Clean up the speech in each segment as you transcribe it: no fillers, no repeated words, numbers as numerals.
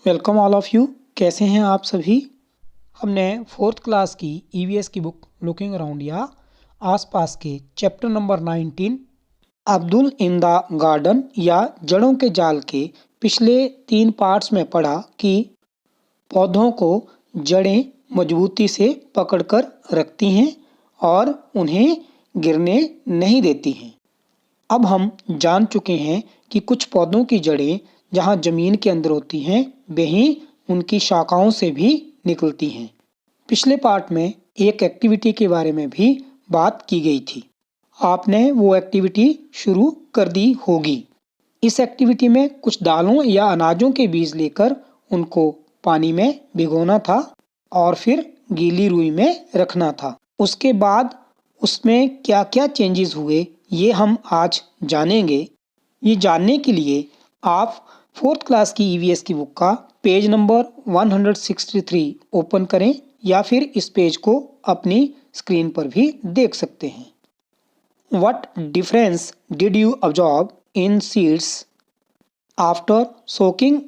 Welcome all of you. कैसे हैं आप सभी। हमने 4th क्लास की ईवीएस की बुक लुकिंग अराउंड या आसपास के chapter number 19 Abdul in the garden या जड़ों के जाल के पिछले 3 पार्ट्स में पढ़ा कि पौधों को जड़ें मजबूती से पकड़कर रखती हैं और उन्हें गिरने नहीं देती हैं। अब हम जान चुके हैं कि कुछ पौधों की जड़ें जहाँ जमीन के अंदर होती हैं वहीं उनकी शाखाओं से भी निकलती हैं। पिछले पार्ट में एक एक्टिविटी के बारे में भी बात की गई थी। आपने वो एक्टिविटी शुरू कर दी होगी। इस एक्टिविटी में कुछ दालों या अनाजों के बीज लेकर उनको पानी में भिगोना था और फिर गीली रुई में रखना था। उसके बाद उसमें क्या क्या चेंजेस हुए ये हम आज जानेंगे। ये जानने के लिए आप 4th क्लास की ईवीएस की बुक का पेज नंबर 163 ओपन करें या फिर इस पेज को अपनी स्क्रीन पर भी देख सकते हैं। What difference did you observe in seeds after soaking?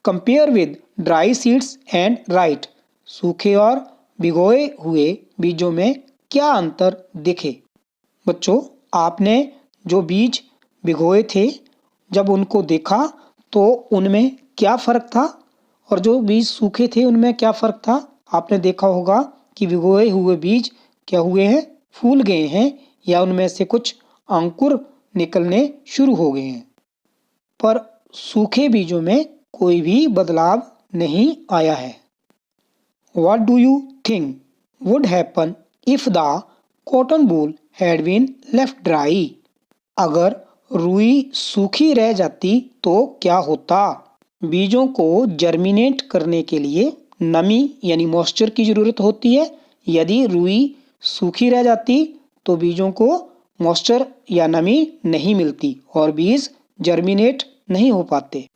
Compare with dry seeds and write. सूखे और भिगोए हुए बीजों में क्या अंतर दिखे। बच्चों, आपने जो बीज भिगोए थे जब उनको देखा तो उनमें क्या फ़र्क था और जो बीज सूखे थे उनमें क्या फ़र्क था। आपने देखा होगा कि भिगोए हुए बीज क्या हुए हैं, फूल गए हैं या उनमें से कुछ अंकुर निकलने शुरू हो गए हैं, पर सूखे बीजों में कोई भी बदलाव नहीं आया है। What do you think would happen if the cotton wool had been left dry? अगर रुई सूखी रह जाती तो क्या होता। बीजों को जर्मिनेट करने के लिए नमी यानी मॉइस्चर की ज़रूरत होती है। यदि रुई सूखी रह जाती तो बीजों को मॉइस्चर या नमी नहीं मिलती और बीज जर्मिनेट नहीं हो पाते।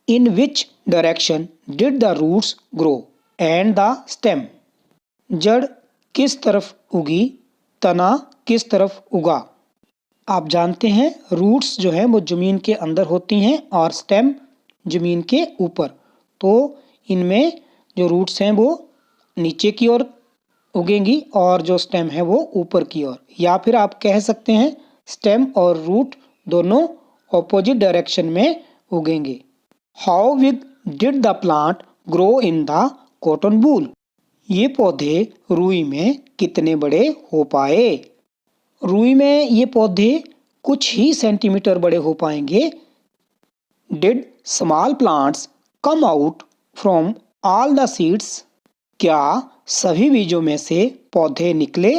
In which direction did the roots grow and the stem? जड़ किस तरफ उगी, तना किस तरफ उगा। आप जानते हैं रूट्स जो हैं वो ज़मीन के अंदर होती हैं और स्टेम ज़मीन के ऊपर। तो इनमें जो रूट्स हैं वो नीचे की ओर उगेंगी और जो स्टेम है वो ऊपर की ओर, या फिर आप कह सकते हैं स्टेम और रूट दोनों ऑपोजिट डायरेक्शन में उगेंगे। How big did the plant grow in the cotton wool? ये पौधे रुई में कितने बड़े हो पाए। रुई में ये पौधे कुछ ही सेंटीमीटर बड़े हो पाएंगे। Did small plants come out from all the seeds? क्या सभी बीजों में से पौधे निकले।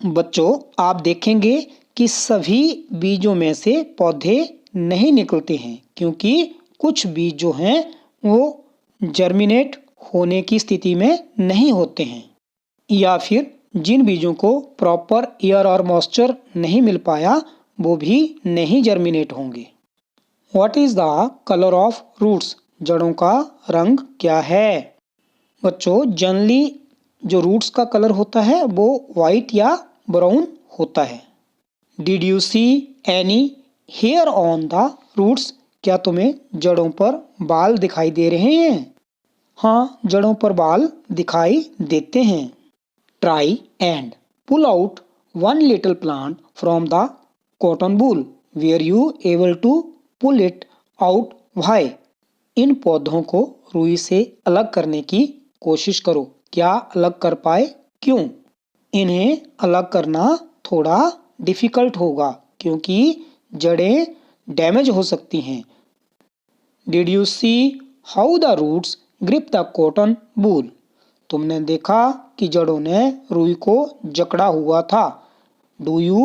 बच्चों, आप देखेंगे कि सभी बीजों में से पौधे नहीं निकलते हैं क्योंकि कुछ बीज जो हैं वो जर्मिनेट होने की स्थिति में नहीं होते हैं, या फिर जिन बीजों को प्रॉपर एयर और मॉइस्चर नहीं मिल पाया वो भी नहीं जर्मिनेट होंगे। What is the colour of roots? जड़ों का रंग क्या है। बच्चों, जनरली जो रूट्स का कलर होता है वो वाइट या ब्राउन होता है। Did you see any hair on the roots? क्या तुम्हें जड़ों पर बाल दिखाई दे रहे हैं। हाँ, जड़ों पर बाल दिखाई देते हैं। Try and pull out one little plant from the cotton wool. Where you able to pull it out? Why? इन पौधों को रुई से अलग करने की कोशिश करो। क्या अलग कर पाए? क्यों? इन्हें अलग करना थोड़ा डिफ़िकल्ट होगा क्योंकि जड़ें डैमेज हो सकती हैं। Did you see how the roots grip the cotton wool? तुमने देखा कि जड़ों ने रुई को जकड़ा हुआ था। Do you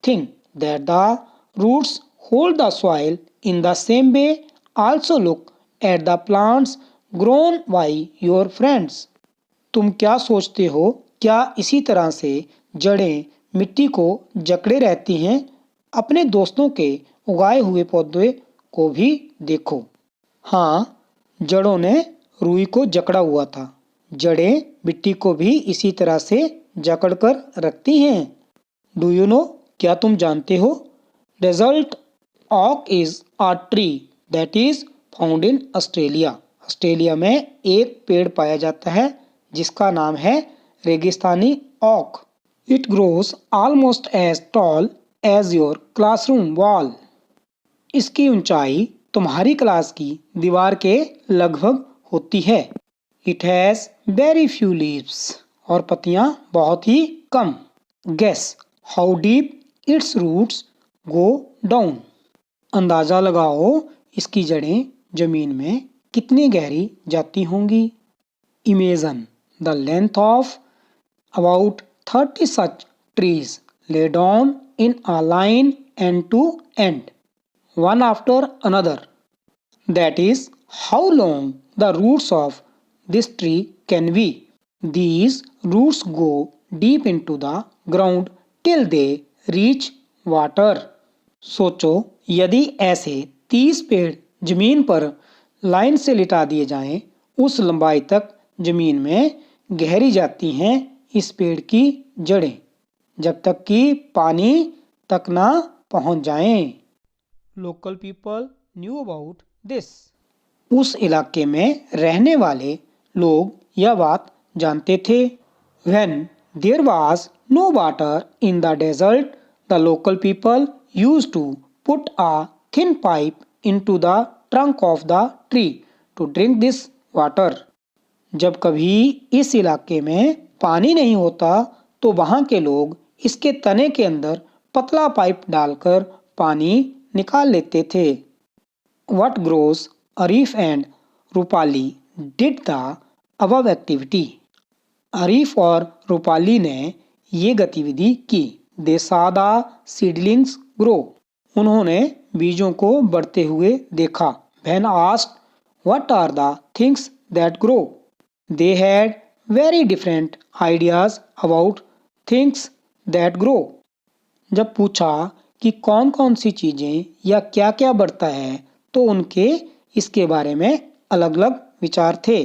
think that the roots hold the soil in the same way? Also look at the plants grown by your friends. तुम क्या सोचते हो, क्या इसी तरह से जड़ें मिट्टी को जकड़े रहती हैं? अपने दोस्तों के उगाए हुए पौधे को भी देखो। हाँ, जड़ों ने रुई को जकड़ा हुआ था। जड़ें मिट्टी को भी इसी तरह से जकड़ कर रखती हैं। Do you know? क्या तुम जानते हो? Desert oak is a tree that is found in Australia. Australia में एक पेड़ पाया जाता है जिसका नाम है रेगिस्तानी oak. It grows almost as tall as your classroom wall. इसकी ऊंचाई तुम्हारी क्लास की दीवार के लगभग होती है। It has very few leaves और पत्तियां बहुत ही कम। Guess how deep its roots go down. अंदाज़ा लगाओ इसकी जड़ें जमीन में कितनी गहरी जाती होंगी। Imagine the length of about 30 such trees laid on in a line end to end, one after another. That is how long the roots of this tree can be. These roots go deep into the ground till they reach water. सोचो यदि ऐसे 30 पेड़ जमीन पर line से लिटा दिए जाएं, उस लंबाई तक जमीन में गहरी जाती हैं इस पेड़ की जड़ें, जब तक कि पानी तक ना पहुंच जाएं। Local people knew about this. उस इलाके में रहने वाले लोग यह बात जानते थे। When there was no water in the desert, the local people used to put a thin pipe into the trunk of the tree to drink this water. जब कभी इस इलाके में पानी नहीं होता तो वहाँ के लोग इसके तने के अंदर पतला पाइप डालकर पानी निकाल लेते थे। What grows Arif and Rupali did the above activity. Arif और रूपाली ने ये गतिविधि की। They saw the seedlings grow. उन्होंने बीजों को बढ़ते हुए देखा। When asked what are the things that grow, they had very different ideas about things that grow. जब पूछा कि कौन कौन सी चीज़ें या क्या क्या बढ़ता है तो उनके इसके बारे में अलग अलग विचार थे।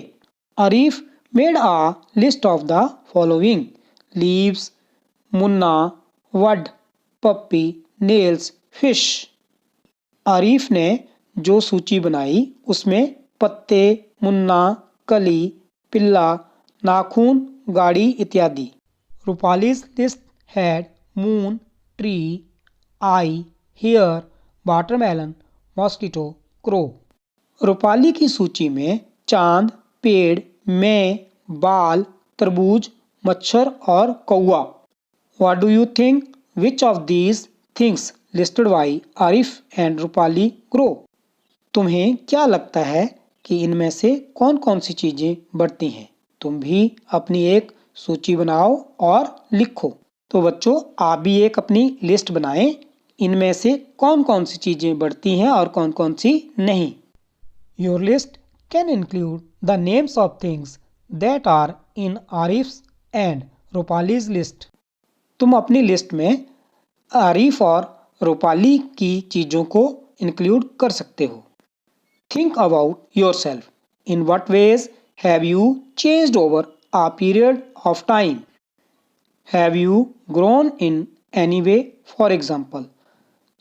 Arif made a list of the following: leaves, Munna, wood, puppy, nails, fish. Arif ने जो सूची बनाई उसमें पत्ते, मुन्ना, कली, पिल्ला, नाखून, गाड़ी इत्यादि। रूपाली's list had moon, tree, eye, hair, watermelon, mosquito, crow. Rupali की सूची में चांद, पेड़, मैं, बाल, तरबूज, मच्छर और कौवा। What do you think which of these things listed by Arif and Rupali grow? तुम्हें क्या लगता है कि इनमें से कौन कौन सी चीज़ें बढ़ती हैं? तुम भी अपनी एक सूची बनाओ और लिखो। तो बच्चों आप भी एक अपनी लिस्ट बनाएं, इनमें से कौन कौन सी चीज़ें बढ़ती हैं और कौन कौन सी नहीं। Your list can include the names of things that are in Arif's and रूपाली's list. तुम अपनी लिस्ट में आरिफ और रूपाली की चीज़ों को इंक्लूड कर सकते हो। Think about yourself. In what ways have you changed over a period of time? Have you grown in any way? For example,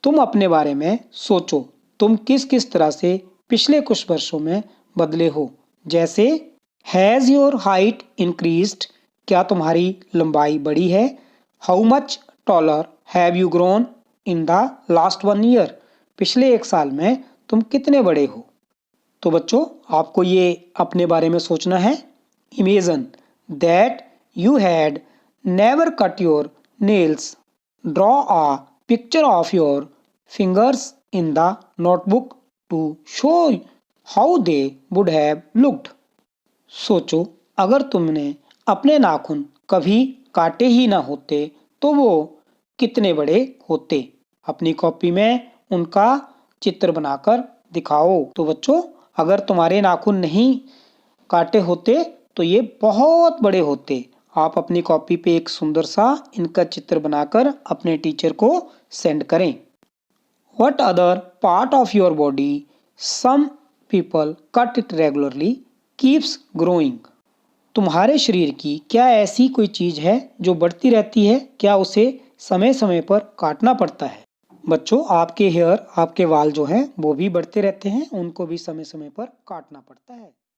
तुम अपने बारे में सोचो, तुम किस किस तरह से पिछले कुछ वर्षों में बदले हो। जैसे हैज़ योर हाइट इंक्रीज्ड, क्या तुम्हारी लंबाई बढ़ी है। How much taller have you grown in the last 1 year, पिछले 1 साल में तुम कितने बड़े हो। तो बच्चों आपको ये अपने बारे में सोचना है। Imagine that you had never cut your nails. Draw a picture of your fingers in the notebook to show how they would have looked. सोचो अगर तुमने अपने नाखून कभी काटे ही ना होते तो वो कितने बड़े होते। अपनी कॉपी में उनका चित्र बनाकर दिखाओ। तो बच्चों अगर तुम्हारे नाखून नहीं काटे होते तो ये बहुत बड़े होते। आप अपनी कॉपी पे एक सुंदर सा इनका चित्र बनाकर अपने टीचर को सेंड करें। What other part of your body, some people cut it regularly, keeps growing? तुम्हारे शरीर की क्या ऐसी कोई चीज़ है जो बढ़ती रहती है? क्या उसे समय समय पर काटना पड़ता है? बच्चों आपके हेयर, आपके बाल जो हैं वो भी बढ़ते रहते हैं, उनको भी समय समय पर काटना पड़ता है।